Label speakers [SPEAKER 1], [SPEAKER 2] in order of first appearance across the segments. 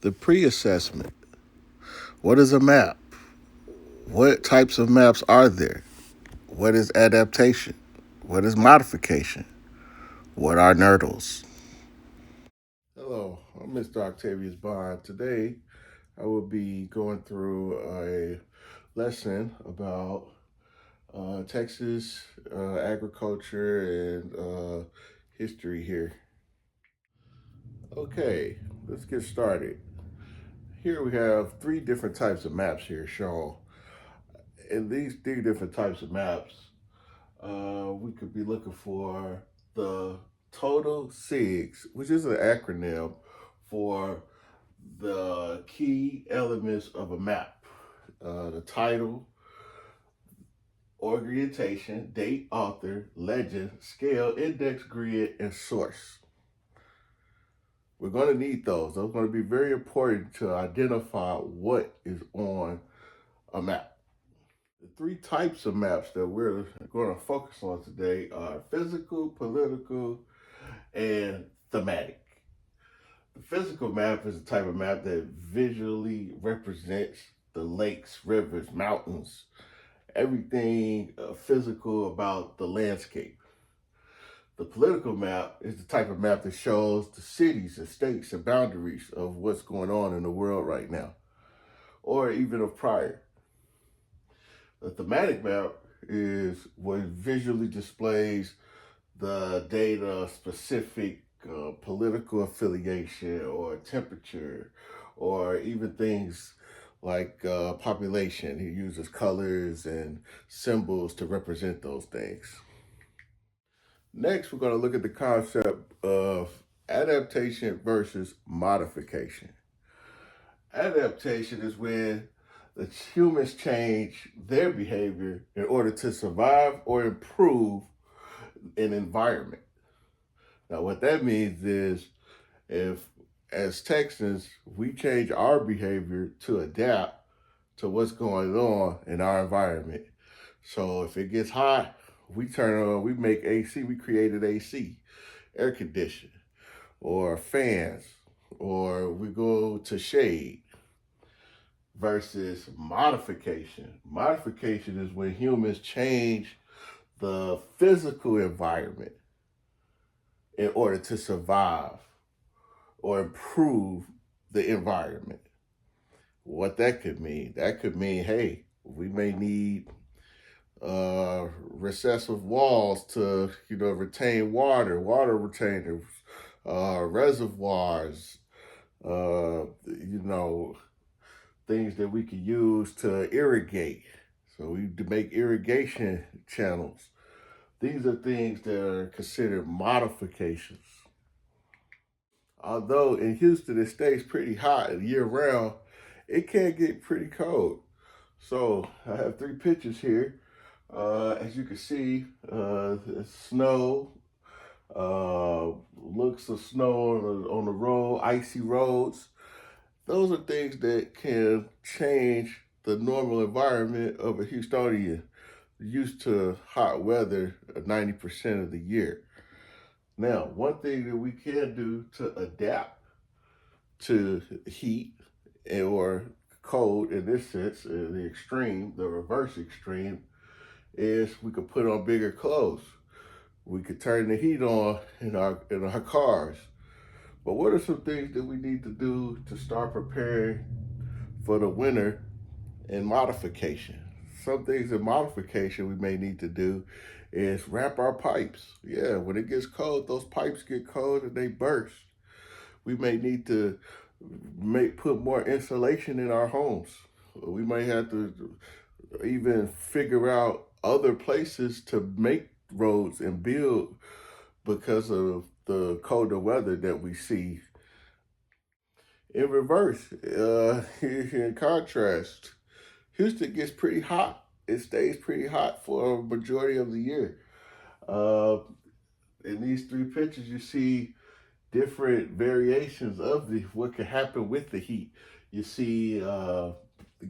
[SPEAKER 1] The pre-assessment. What is a map? What types of maps are there? What is adaptation? What is modification? What are nurdles? Hello, I'm Mr. Octavius Bond. Today, I will be going through a lesson about Texas agriculture and history here. Okay, let's get started. Here we have three different types of maps here shown. In these three different types of maps, we could be looking for the total SIGs, which is an acronym for the key elements of a map. The title, orientation, date, author, legend, scale, index, grid, and source. We're going to need those. Those are going to be very important to identify what is on a map. The three types of maps that we're going to focus on today are physical, political, and thematic. The physical map is a type of map that visually represents the lakes, rivers, mountains, everything physical about the landscape. The political map is the type of map that shows the cities and states and boundaries of what's going on in the world right now, or even of prior. The thematic map is what visually displays the data specific political affiliation or temperature, or even things like population. He uses colors and symbols to represent those things. Next, we're going to look at the concept of adaptation versus modification. Adaptation is when the humans change their behavior in order to survive or improve an environment. Now, what that means is if, as Texans, we change our behavior to adapt to what's going on in our environment. So if it gets hot, we turn on, we make AC, we created AC, air conditioning, or fans, or we go to shade. Versus modification. Modification is when humans change the physical environment in order to survive or improve the environment. What that could mean, hey, we may need recessive walls to, retain water retainers, reservoirs, things that we could use to irrigate. So we make irrigation channels. These are things that are considered modifications. Although in Houston it stays pretty hot year round, it can get pretty cold. So I have three pictures here. As you can see, snow, looks of snow on the road, icy roads. Those are things that can change the normal environment of a Houstonian used to hot weather 90% of the year. Now, one thing that we can do to adapt to heat or cold in this sense, the extreme, the reverse extreme, is we could put on bigger clothes. We could turn the heat on in our cars. But what are some things that we need to do to start preparing for the winter in modification? Some things in modification we may need to do is wrap our pipes. Yeah, when it gets cold, those pipes get cold and they burst. We may need to put more insulation in our homes. We may have to even figure out other places to make roads and build because of the colder weather that we see. In reverse, in contrast, Houston gets pretty hot. It stays pretty hot for a majority of the year. In these three pictures, you see different variations of what can happen with the heat. You see the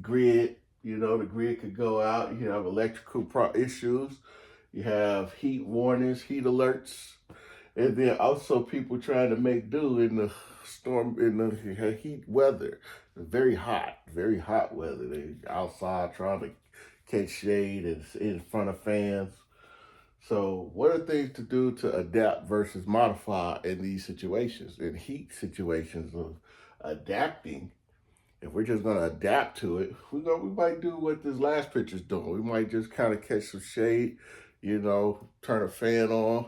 [SPEAKER 1] grid. The grid could go out. You have electrical issues. You have heat warnings, heat alerts, and then also people trying to make do in the storm in the heat weather, very hot weather. They outside trying to catch shade and in front of fans. So, what are things to do to adapt versus modify in these situations, in heat situations of adapting? If we're just going to adapt to it, we might do what this last picture's doing. We might just kind of catch some shade, turn a fan on,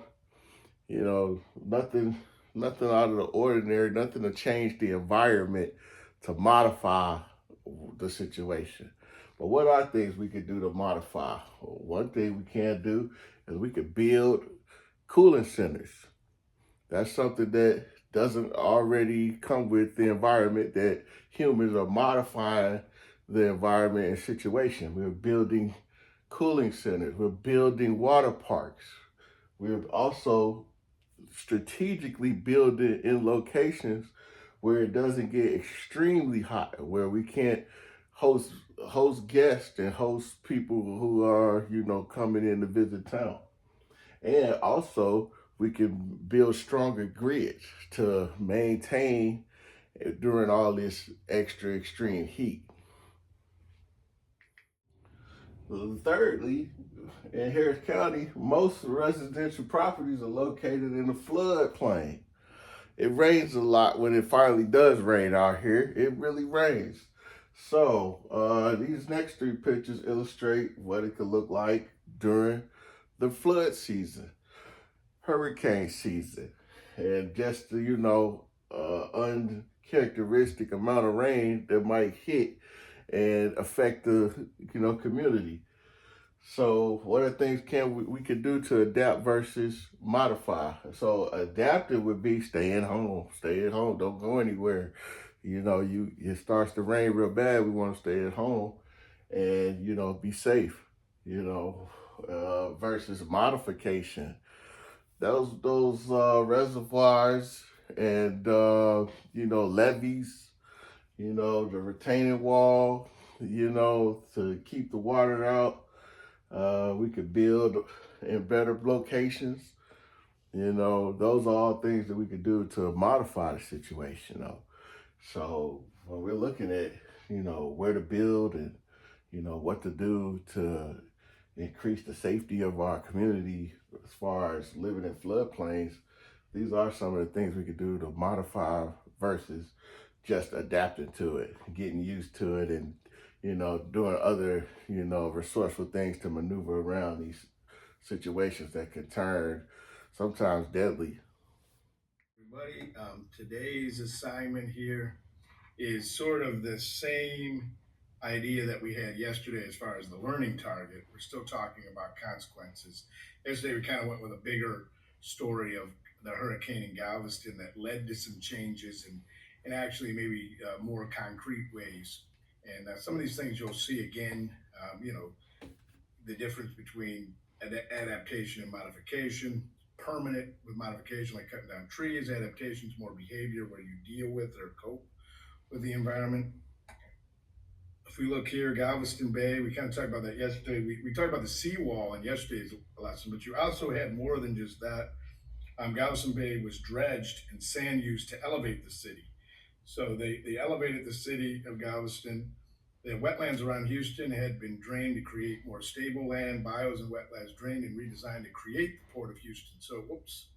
[SPEAKER 1] nothing out of the ordinary, nothing to change the environment to modify the situation. But what are things we could do to modify? Well, one thing we can do is we could build cooling centers. That's something that doesn't already come with the environment, that humans are modifying the environment and situation. We're building cooling centers. We're building water parks. We're also strategically building in locations where it doesn't get extremely hot, where we can't host guests and host people who are, coming in to visit town. And also, we can build stronger grids to maintain during all this extra extreme heat. Thirdly, in Harris County, most residential properties are located in the floodplain. It rains a lot when it finally does rain out here. It really rains. So these next three pictures illustrate what it could look like during the flood season, hurricane season, and just the, uncharacteristic amount of rain that might hit and affect the, community. So what are things we could do to adapt versus modify? So adaptive would be stay at home, don't go anywhere. It starts to rain real bad. We want to stay at home and be safe. Versus modification. Those reservoirs and levees. The retaining wall. To keep the water out. We could build in better locations. Those are all things that we could do to modify the situation. So when we're looking at, where to build and, what to do to increase the safety of our community as far as living in floodplains, these are some of the things we could do to modify versus just adapting to it, getting used to it, and doing other, resourceful things to maneuver around these situations that can turn sometimes deadly.
[SPEAKER 2] Everybody, today's assignment here is sort of the same idea that we had yesterday as far as the learning target. We're still talking about consequences. Yesterday, we kind of went with a bigger story of the hurricane in Galveston that led to some changes and actually maybe more concrete ways. And some of these things you'll see again, the difference between adaptation and modification. Permanent with modification, like cutting down trees. Adaptation is more behavior where you deal with or cope with the environment. If we look here, Galveston Bay, we kind of talked about that yesterday. We talked about the seawall in yesterday's lesson, but you also had more than just that. Galveston Bay was dredged and sand used to elevate the city. So they elevated the city of Galveston. The wetlands around Houston had been drained to create more stable land. Bios and wetlands drained and redesigned to create the Port of Houston. So, whoops,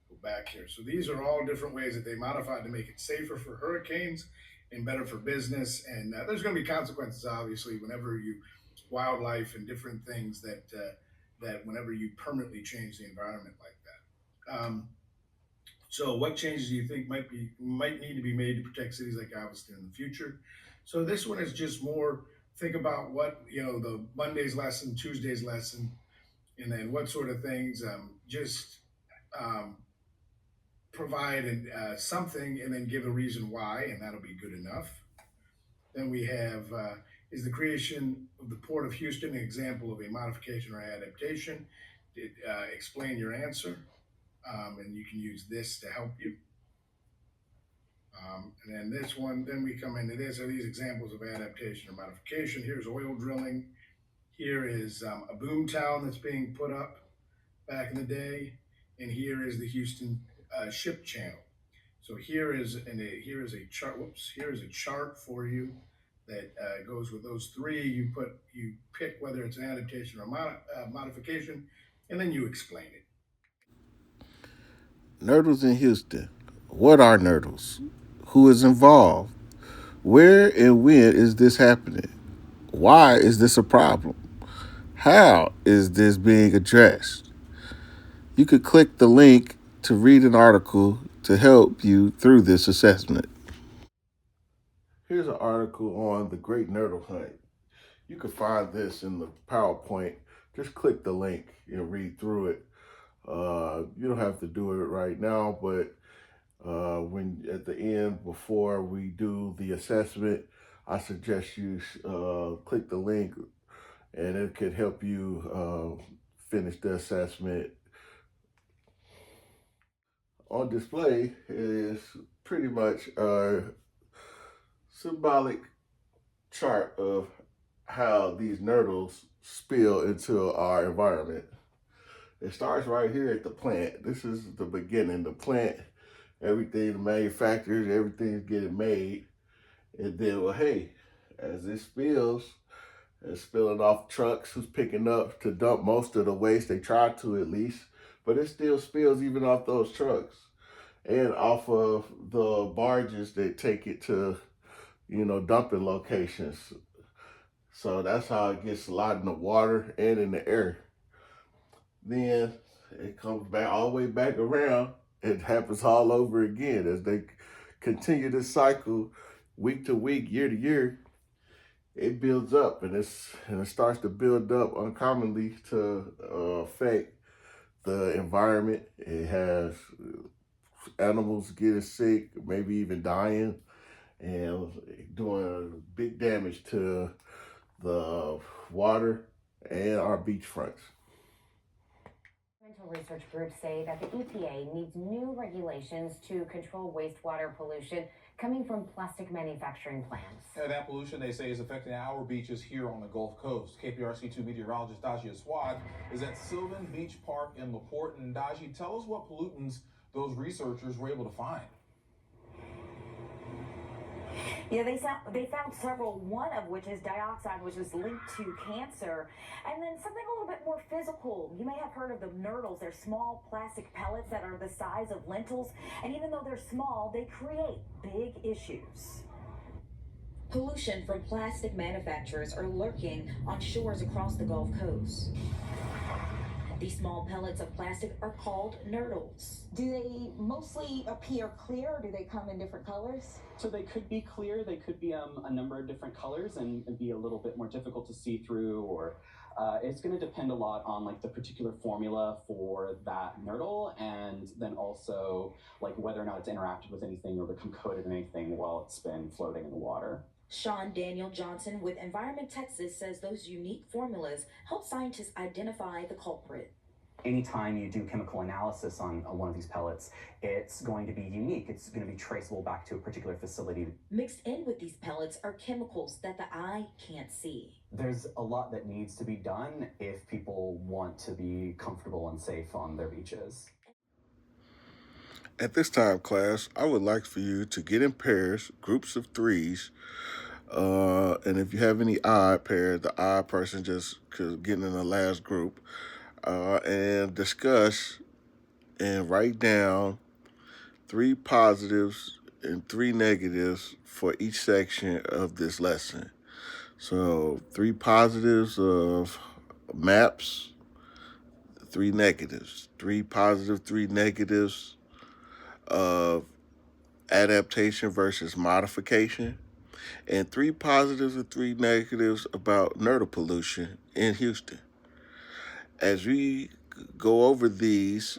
[SPEAKER 2] go back here. So these are all different ways that they modified to make it safer for hurricanes and better for business. And there's going to be consequences, obviously, whenever you wildlife and different things that whenever you permanently change the environment like that. So, what changes do you think might need to be made to protect cities like Galveston in the future? So, this one is just more think about what the Monday's lesson, Tuesday's lesson, and then what sort of things just um, provide something, and then give a reason why, and that'll be good enough. Then we have is the creation of the Port of Houston an example of a modification or adaptation? Explain your answer, and you can use this to help you. And then this one, then we come into this. Are these examples of adaptation or modification? Here's oil drilling. Here is a boom town that's being put up back in the day. And here is the Houston ship channel. So here is a chart. Whoops, here is a chart for you that goes with those three. You pick whether it's an adaptation or modification, and then you explain it.
[SPEAKER 1] Nurdles in Houston. What are nurdles? Who is involved? Where and when is this happening? Why is this a problem? How is this being addressed? You could click the link to read an article to help you through this assessment. Here's an article on the Great Nurdle Hunt. You can find this in the PowerPoint. Just click the link and read through it. You don't have to do it right now, but when at the end, before we do the assessment, I suggest you click the link, and it could help you finish the assessment. On display is pretty much a symbolic chart of how these nurdles spill into our environment. It starts right here at the plant. This is the beginning. The plant, everything, the manufacturers, everything's getting made. And then, well, hey, as it spills, it's spilling off trucks who's picking up to dump most of the waste. They try to at least, but it still spills even off those trucks and off of the barges that take it to, dumping locations. So that's how it gets a lot in the water and in the air. Then it comes back all the way back around. It happens all over again as they continue this cycle week to week, year to year. It builds up and it starts to build up uncommonly to affect the environment. It has animals getting sick, maybe even dying, and doing big damage to the water and our beachfronts.
[SPEAKER 3] Environmental research groups say that the EPA needs new regulations to control wastewater pollution coming from plastic manufacturing plants.
[SPEAKER 4] Yeah, that pollution, they say, is affecting our beaches here on the Gulf Coast. KPRC2 meteorologist Dajia Swad is at Sylvan Beach Park in LaPorte. And Dajia, tell us what pollutants those researchers were able to find.
[SPEAKER 3] Yeah, they found several, one of which is dioxide, which is linked to cancer. And then something a little bit more physical. You may have heard of the nurdles. They're small plastic pellets that are the size of lentils. And even though they're small, they create big issues. Pollution from plastic manufacturers are lurking on shores across the Gulf Coast. These small pellets of plastic are called nurdles.
[SPEAKER 5] Do they mostly appear clear, or do they come in different colors?
[SPEAKER 6] So they could be clear, they could be a number of different colors and be a little bit more difficult to see through, or it's going to depend a lot on like the particular formula for that nurdle, and then also like whether or not it's interacted with anything or become coated in anything while it's been floating in the water.
[SPEAKER 3] Sean Daniel Johnson with Environment Texas says those unique formulas help scientists identify the culprit.
[SPEAKER 6] Anytime you do chemical analysis on one of these pellets, it's going to be unique. It's going to be traceable back to a particular facility.
[SPEAKER 3] Mixed in with these pellets are chemicals that the eye can't see.
[SPEAKER 6] There's a lot that needs to be done if people want to be comfortable and safe on their beaches.
[SPEAKER 1] At this time, class, I would like for you to get in pairs, groups of threes. And if you have any odd pairs, the odd person just could get in the last group. And discuss and write down 3 positives and 3 negatives for each section of this lesson. So 3 positives of maps, 3 negatives. 3 positive, 3 negatives of adaptation versus modification, and 3 positives and 3 negatives about nurdle pollution in Houston. As we go over these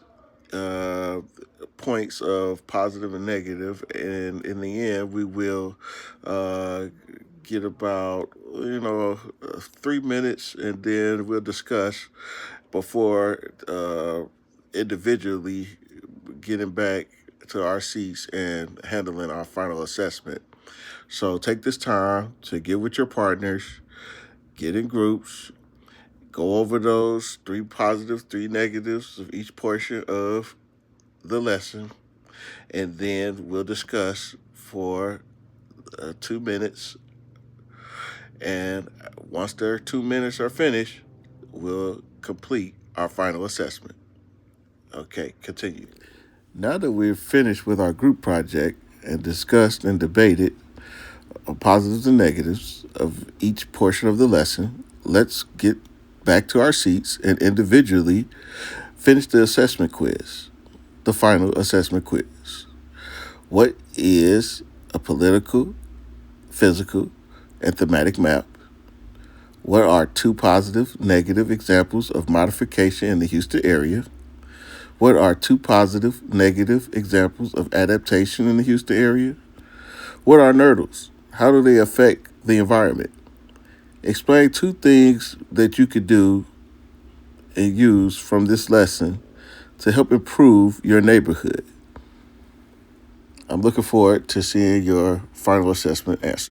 [SPEAKER 1] points of positive and negative, and in the end, we will get about 3 minutes, and then we'll discuss before individually getting back to our seats and handling our final assessment. So take this time to get with your partners, get in groups, go over those 3 positives, 3 negatives of each portion of the lesson, and then we'll discuss for 2 minutes. And once their 2 minutes are finished, we'll complete our final assessment. Okay, continue. Now that we've finished with our group project and discussed and debated positives and negatives of each portion of the lesson, let's get back to our seats and individually finish the assessment quiz, the final assessment quiz. What is a political, physical, and thematic map? What are 2 positive, negative examples of modification in the Houston area? What are 2 positive, negative examples of adaptation in the Houston area? What are nurdles? How do they affect the environment? Explain 2 things that you could do and use from this lesson to help improve your neighborhood. I'm looking forward to seeing your final assessment answer.